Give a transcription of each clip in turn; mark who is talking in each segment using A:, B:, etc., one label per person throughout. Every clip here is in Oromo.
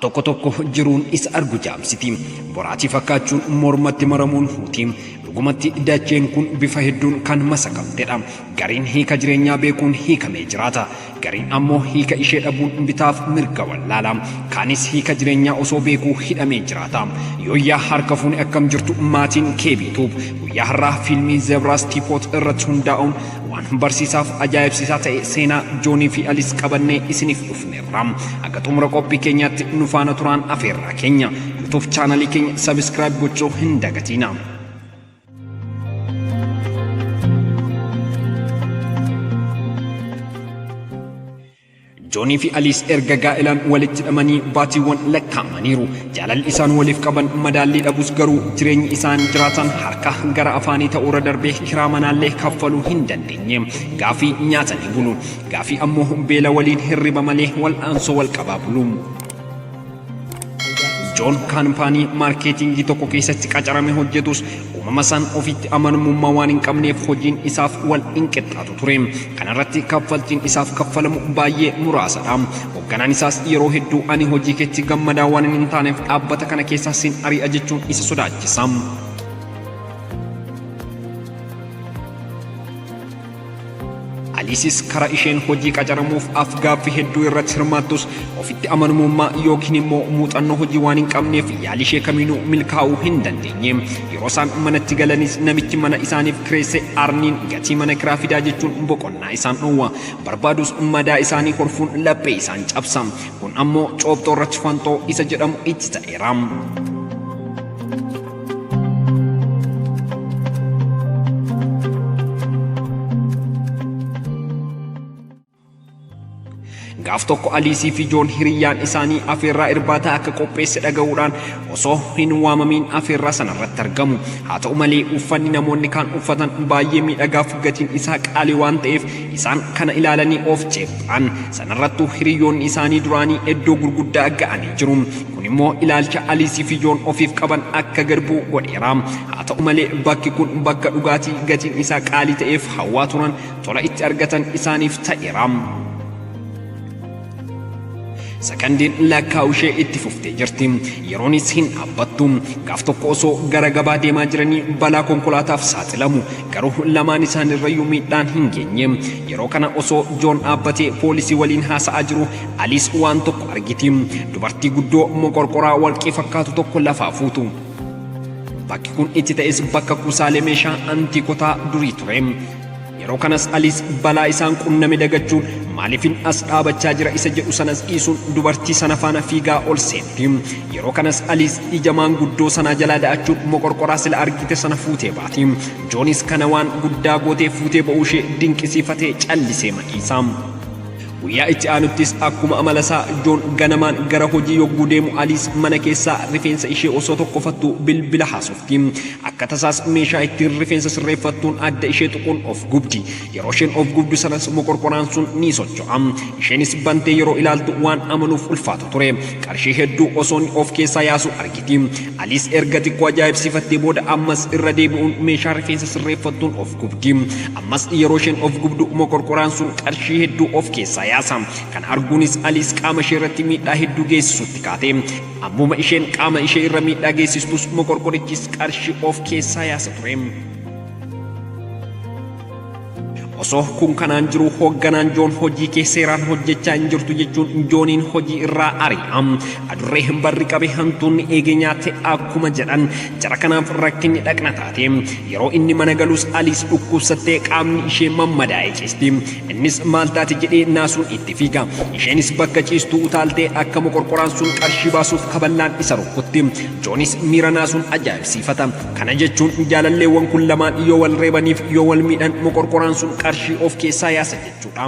A: tokko tokko jiruun isa argu jaamsiti. Boraatii fakkaachuun mormatti maramuun huutiin dhugumatti dacheen kun bifa hedduun kan masakamtedha. Gariin hiika jireenyaa beekuun hiikamee jiraata. Gariin ammoo hiika ishee dhabuun bitaaf mirga wallaala. Kaanis hiika jireenyaa osoo beekuu hidhamee jiraata. Yooyyaa harka fuuni akkam jirtu maatiin keebiituuf guyyaa har'aa fiilmii Zebraas Tiipoot irratti hundaa'uun waan barsiisaaf ajaa'ibsiisaa ta'e seenaa Joonii fi Aliis qabannee isiniif dhufneerra. Akka xumura qophii keenyaatti nu faana turaan afeerraa keenya YouTube chaanalii keenya subscribe gochuu hin dagatina. Joonii fi Aliis erga gaa'elaan walitti hidhamanii baatiiwwan lakkaa'amaniiru. Jaalalli isaan waliif qaban madaallii dhabus garuu jireenyi isaan jiraatan harka gara afaanii ta'uura darbee kiraa manaallee kaffaluu hin dandeenye. Gaafii nyaatanii bulu. Gaafii ammoo beela waliin hirriba malee wal'aansoo wal qabaa bulu. Joon kaampaanii maarkeetingii tokko keessatti qacarame hojjetus uumama isaan ofitti amanamummaa waan hin qabneef hojiin isaaf wal hinqixxaatu ture. Kanarratti kaffaltiin isaaf kaffalamu baay'ee muraasadha. Hoogganaan isaas yeroo hedduu ani hojii keetti gammadaa waan hin taaneef dhaabbata kana keessaa sin ari'a jechuun isa sodaachisa. Aliisis karaa isheen hojii qacaramuuf afgaaffii hedduu irratti hirmaattus ofitti amanamummaa yookiin immoo muuxannoo hojii waan hin qabneef yaalii ishee kamiinuu milkaa'uu hin dandeenye. Yeroo isaan manatti galanis namichi mana isaaniif kireesse arniin gatii mana kiraa fidaa jechuun boqonnaa isaan dhowwa. Barbaadus madaa isaanii horfuun laphee isaan cabsa. Kun ammoo coobxoo irratti fanxoo isa jedhamu itti ta'eera. Gaaf tokko Aliisii fi Joon hiriyyaan isaanii afeerraa irbaata akka qopheesse dhaga'uudhaan osoo hin waamamiin afeerraa sanarratti argamu. Haa ta'u malee uffanni namoonni kaan uffatan baay'ee miidhagaaf gatiin isaa qaalii waan ta'eef isaan kana ilaalanii of ceephaan. Sanarrattuu hiriyyoonni isaanii duraanii iddoo gurguddaa ga'anii jiru. Kun immoo ilaalcha Aliisii fi Joon ofiif qaban akka garbuu godheera. Haa ta'u malee bakki kun bakka dhugaatii gatiin isaa qaalii ta'eef hawwaa turan tola itti argatan isaaniif ta'eera. Sakandiin lakkaa'u ishee itti fuftee jirti. Yeroonis hin dhaabbattu. Gaaf tokko osoo gara gabaa deemaa jiranii balaa konkolaataaf saaxilamu. Garuu lamaan isaaniirrayyuu miidhaan hin geenye. Yeroo kana osoo Joon dhaabbatee poolisii waliin haasa'aa jiru Aliis waan tokko argiti. Dubartii guddoo moqorqoraa walqii fakkaatu tokko lafaa fuutu. Bakki kun itti ta'es bakka kuusaalee meeshaa antiikotaa durii ture. Yeroo kanas Aliis balaa isaan qunname dagachuun maaliifin as dhaabachaa jira isa jedhu sanas dhiisuun dubartii sana faana fiigaa ol seenti. Yeroo kanas Aliis ija maanguddoo sanaa jalaa da'achuun moqorqoraa sila argite sana fuutee baati. Joonis kana waan guddaa gootee fuutee ba'uu ishee dinqisiifatee callisee maqiisa. Guyyaa itti aanuttis akkuma amalasaa Joon ganamaan gara hojii yogguu deemu Aliis mana keessaa rifeensa ishee osoo tokkofattu bilbila haasofti. Akka tasaas meeshaa ittiin rifeensa sirreeffattuun adda ishee tuquun of gubdi. Yeroo isheen of gubdu sanas moqorqoraan sun ni socho'a. Isheenis bantee yeroo ilaaltu waan amanuuf ulfaatu ture. Qarshii hedduu osoon of keessaa yaasu argiti. Aliis erga xiqqoo ajaa'ibsiifattee booda ammas irra deebi'uun meeshaa rifeensa sirreeffattuun of gubdi. Ammas yeroo isheen of gubdu moqorqoraan sun qarshii hedduu of keessaa yaasa. Kan arguunis Aliis qaama ishee irratti miidhaa hedduu geessisutti kaate. Ammuma isheen qaama ishee irra miidhaa geessistus moqorqorichis qarshii of keessaa yaasa ture. Osoo kun kanaan jiru hoogganaan Joon hojii kee seeraan hojjechaa hin jirtu jechuun Jooniin hojii irraa ari'a. Adurree barri qabe hantuunni eegee nyaatte akkuma jedhan jara kanaaf rakkinni dhaqna taate. Yeroo inni mana galus Aliis dhukkubsattee qaamni ishee mammadaa'ee ciisti. Innis maal taate jedhee naasuun itti fiiga. Isheenis bakka ciistuu utaaltee akka moqorqoraan sun qarshii baasuuf kaballaan isa rukkutti. Joonis miira naasuun ajaa'ibsiifata. Kana jechuun jaalalleewwan kun lamaan yoo wal reebaniif yoo wal miidhan moqorqoraan sun qarshii of keessaa yaasa jechuudha.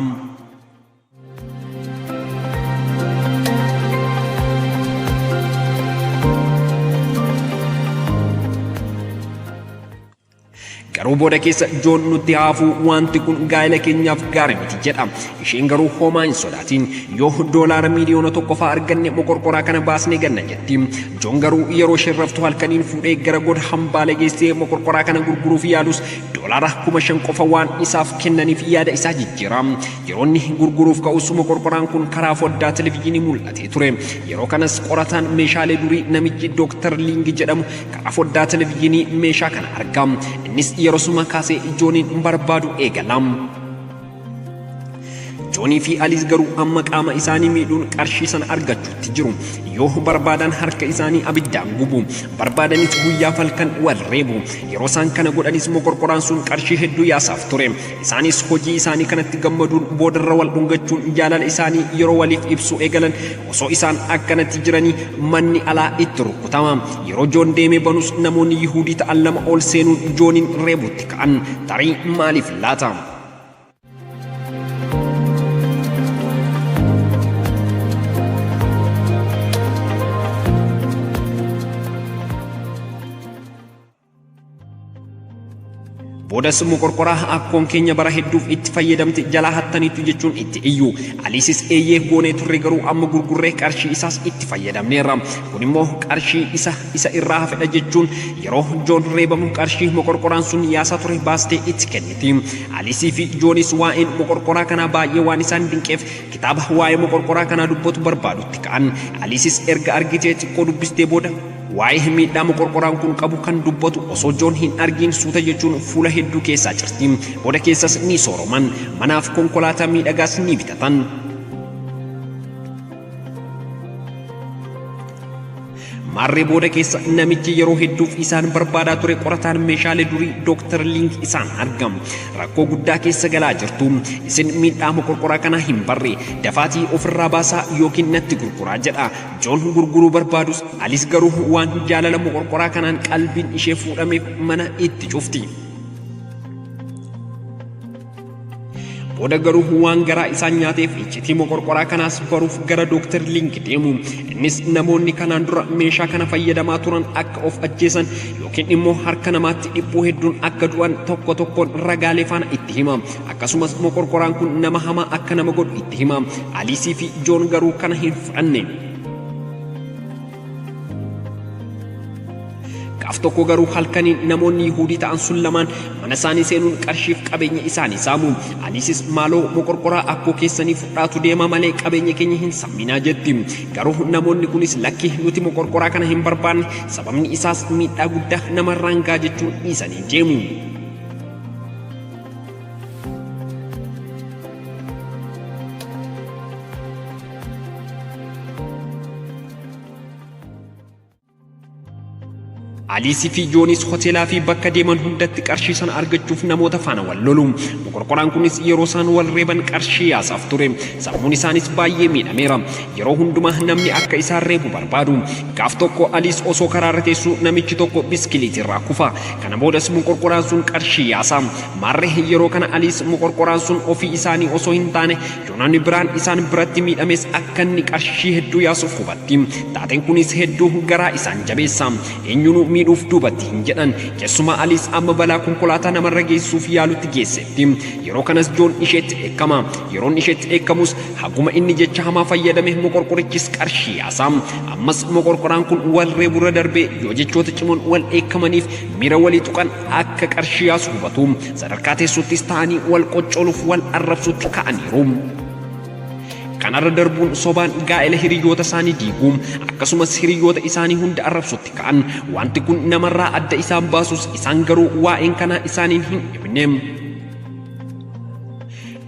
A: Garuu booda keessa Joon nutti haafuu wanti kun gaa'ela keenyaaf gaarii miti jedha. Isheen garuu homaa hin sodaatin. Yoo doolaara miliyoona tokko fa'aa arganne moqorqoraa kana baasnee ganna jetti. Joon garuu yeroo isheen raftu halkaniin fuudhee gara goda hambaalee geessee moqorqoraa kana gurguruuf yaalus doolaara 5,000 qofa waan isaaf kennaniif yaada isaa jijjiira. Yeroo inni gurguruuf ka'us moqorqoraan kun karaa foddaa televezyiinii mul'atee ture. Yeroo kanas qorataan meeshaalee durii namichi Dr. Ling jedhamu karaa foddaa televezyiinii meeshaa kana arga. Innis yeroo suma kaasee Jooniin barbaadu eegala. Joonii fi Aliis garuu amma qaama isaanii miidhuun qarshii sana argachuutti jiru. Yoo barbaadan harka isaanii abiddaan gubu, barbaadanis guyyaa falkan wal reebu. Yeroo isaan kana godhanis moqorqoraan sun qarshii hedduu yaasaaf ture. Isaanis hojii isaanii kanatti gammaduun boodarra wal dhungachuun jaalala isaanii yeroo waliif ibsu eegalan. Osoo isaan akkanatti jiranii manni alaa itti rukutama. Yeroo Joon deemee banus namoonni Yihuudii ta'an lama ol seenuun Jooniin reebutti ka'an. Tarii maaliif laata? Boodas moqorqoraa akkoon keenya bara hedduuf itti fayyadamte jalaa hattaniitu jechuun itti iyyu. Aliisis eeyyee goonee turre garuu amma gurgurree qarshii isaas itti fayyadamneerra. Kun immoo qarshii isa irraa hafedha jechuun yeroo Joon reebamu qarshii moqorqoraan sun yaasaa ture baastee itti kenniti. Aliisii fi Joonis waa'een moqorqoraa kanaa baay'ee waan isaan dinqeef kitaaba waa'ee moqorqoraa kanaa dubbatu barbaadutti ka'an. Aliisis erga argitee xiqqoo dubbistee booda waa'ee miidhaa moqorqoraan kun qabu kan dubbatu osoo Joon hin argin suuta jechuun fuula hedduu keessaa cirti. Booda keessas ni sooroman. Manaaf konkolaataa miidhagaas ni bitatan. Marree booda keessa namichi yeroo hedduuf isaan barbaadaa ture qorataan meeshaalee durii Dr. Ling isaan argam. Rakkoo guddaa keessa galaa jirtu. Isin miidhaa moqorqoraa kana hin barre. Dafaatii ofirraa baasaa yookiin natti gurguraa jedha. Joon gurguruu barbaadus Aliis garuu waan jaalala moqorqoraa kanaan qalbiin ishee fuudhameef mana itti cufti. Booda garuu waan garaa isaan nyaateef iccitii moqorqoraa kanaas baruuf gara Dr. Ling deemu. Innis namoonni kanaan dura meeshaa kana fayyadamaa turan akka of ajjeesan yookiin immoo harka namaatti dhiphuu hedduun akka du'an tokko tokkoon ragaalee faana itti hima. Akkasumas moqorqoraan kun nama hamaa akka nama godhu itti hima. Aliisii fi Joon garuu kana hin fudhanne. Gaaf tokko garuu halkaniin namoonni Yihuudii ta'an sun lamaan mana isaanii seenuun qarshiif qabeenya isaanii saamu. Aliisis maaloo moqorqoraa akkoo keessanii fudhaatu deema malee qabeenya keenya hin samminaa jetti. Garuu namoonni kunis lakki nuti moqorqoraa kana hin barbaanne, sababni isaas miidhaa guddaa namarraan ga'a jechuun dhiisanii deemu. Aliisii fi Joonis hoteelaa fi bakka deeman hundatti qarshii sana argachuuf namoota faana wal lolu. Moqorqoraan kunis yeroo isaan wal reeban qarshii yaasaaf ture. Sammuun isaanis baay'ee miidhameera. Yeroo hundumaa namni akka isaan reebu barbaadu. Gaaf tokko Aliis osoo karaarra teessu namichi tokko biskiliitirraa kufa. Kana boodas moqorqoraan sun qarshii yaasa. Marree yeroo kana Aliis moqorqoraan sun ofii isaanii osoo hin taane Joononni biraan isaan biratti miidhames akka inni qarshii hedduu yaasuuf hubatti. Taateen kunis hedduu garaa isaan jabeessa. Eenyuun miidhuuf duubatti hin jedhan. Keessumaa Aliis amma balaa konkolaataa namarra geessuuf yaalutti geessetti. Yeroo kanas Joon isheetti dheekkama. Yeroon isheetti dheekkamus haguma inni jecha hamaa fayyadame moqorqorichis qarshii yaasa. Ammas moqorqoraan kun wal reeburra darbee yoo jechoota cimoon wal dheekkamaniif miira walii tuqan akka qarshii yaasu hubatu. Sadarkaa teessuttis ta'anii wal qoccoluuf wal arrabsutti ka'aniiru. Kanarra darbuun sobaan gaa'ela hiriyoota isaanii diiguun akkasumas hiriyoota isaanii hunda arrabsutti ka'an. Wanti kun namarraa adda isaan baasus isaan garuu waa'een kanaa isaaniin hin dhibne.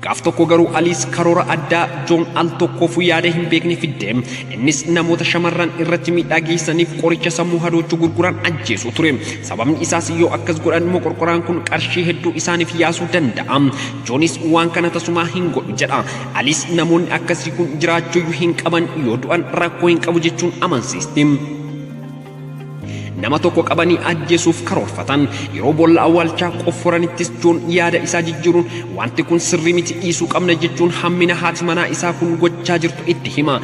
A: Gaaf tokko garuu Aliis karoora addaa Joon al tokkoof yaada hin beekne fidde. Innis namoota shamarran irratti miidhaa geessaniif qoricha sammuu hadoochuu gurguran ajjeesuu ture. Sababni isaas yoo akkas godhan moqorqoraan kun qarshii hedduu isaaniif yaasuu danda'a. Joonis waan kana tasumaa hin godhu jedha. Aliis namoonni akkasii kun jiraachuu hin qaban yoo du'an rakkoo hin qabu jechuun amansiisti. Nama tokko qabanii ajjeesuuf karoorfatan. Yeroo boolla awwaalchaa qofforanittis Joon yaada isaa jijjiiruun wanti kun sirrii miti dhiisuu qabna jechuun hammina haati manaa isaa kun gochaa jirtu itti hima.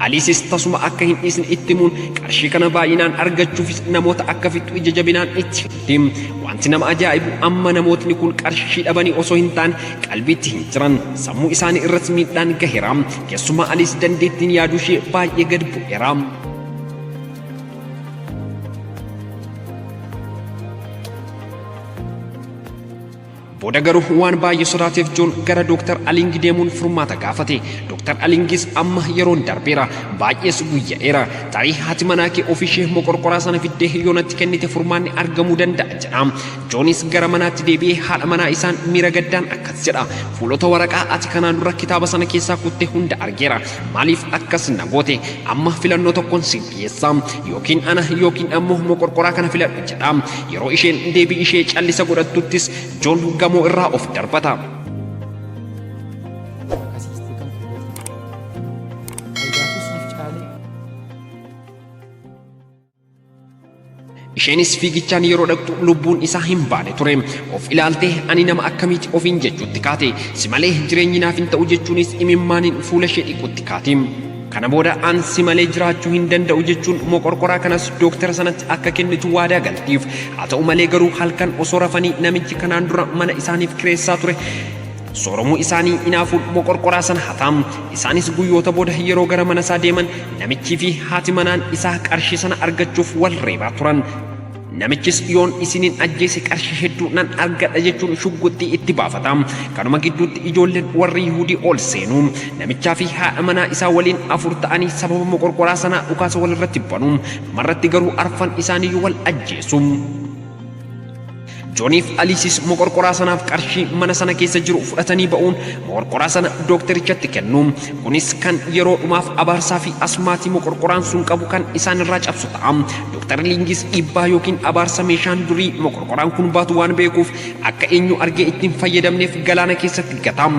A: Aliisis tasuma akka hin dhiisne itti himuun qarshii kana baay'inaan argachuufis namoota akka fixu ija jabinaan itti himti. Wanti nama ajaa'ibu amma namootni kun qarshii dhabanii osoo hin taane qalbiitti hin jiran sammuu isaanii irratti miidhaan gaheera. Keessumaa Aliis dandeettiin yaaduu ishee baay'ee gad bu'eera. Booda garuu waan baay'ee sodaateef Joon gara Dr. Aling deemuun furmaata gaafate. Dr. Alingis amma yeroon darbeera baay'ees guyya'eera. Tarii haati manaa kee ofishee moqorqoraa sana fiddee yoonatti kennite furmaanni argamuu danda'a jedha. Joonis gara manaatti deebi'ee haadha manaa isaan miira gaddaan akkas jedha. Fuulota waraqaa ati kanaan dura kitaaba sana keessaa kuttee hunda argeera. Maaliif akkas na goote? Amma filannoo tokkoon si dhiyeessa. Yookiin ana yookiin ammoo moqorqoraa kana filadhu jedha. Yeroo isheen deebii ishee callisa godhattuttis Joon gamoo irraa of darbata. Isheenis fiigichaan yeroo dhaqxu lubbuun isaa hin baane ture. Of ilaaltee ani nama akkamiiti ofiin jechuutti kaate. Si malee jireenyi naaf hin ta'u jechuunis imimmaaniin fuula ishee dhiqutti kaate. Kana booda an si malee jiraachuu hin danda'u jechuun moqorqoraa kanas dooktara sanatti akka kennitu waadaa galtiif. Haa ta'u malee garuu halkan osoo rafanii namichi kanaan dura mana isaaniif kireessaa ture sooromuu isaanii inaafuun moqorqoraa sana hatam. Isaanis guyyoota booda yeroo gara mana isaa deeman namichii fi haati manaan isaa qarshii sana argachuuf wal reebaa turan. Namichis yoon isiniin ajjeese qarshii hedduu nan argadha jechuun shugguxxii itti baafata. Kanuma gidduutti ijoolleen warri Yihuudii ol seenu. Namichaa fi haadha manaa isaa waliin afur ta'anii sababa moqorqoraa sanaa dhukaasa walirratti banu. Dhumarratti garuu arfan isaaniiyyuu wal ajjeesu. Jooniif Aliisis moqorqoraa sanaaf qarshii mana sana keessa jiru fudhatanii ba'uun moqorqoraa sana dooktarichatti kennu. Kunis kan yeroo dhumaaf abaarsaa fi asmaatii moqorqoraan sun qabu kan isaan irraa cabsu ta'a. Dr. Alingis dhiibbaa yookiin abaarsa meeshaan durii moqorqoraan kun baatu waan beekuuf akka eenyu argee ittiin fayyadamneef galaana keessatti gata.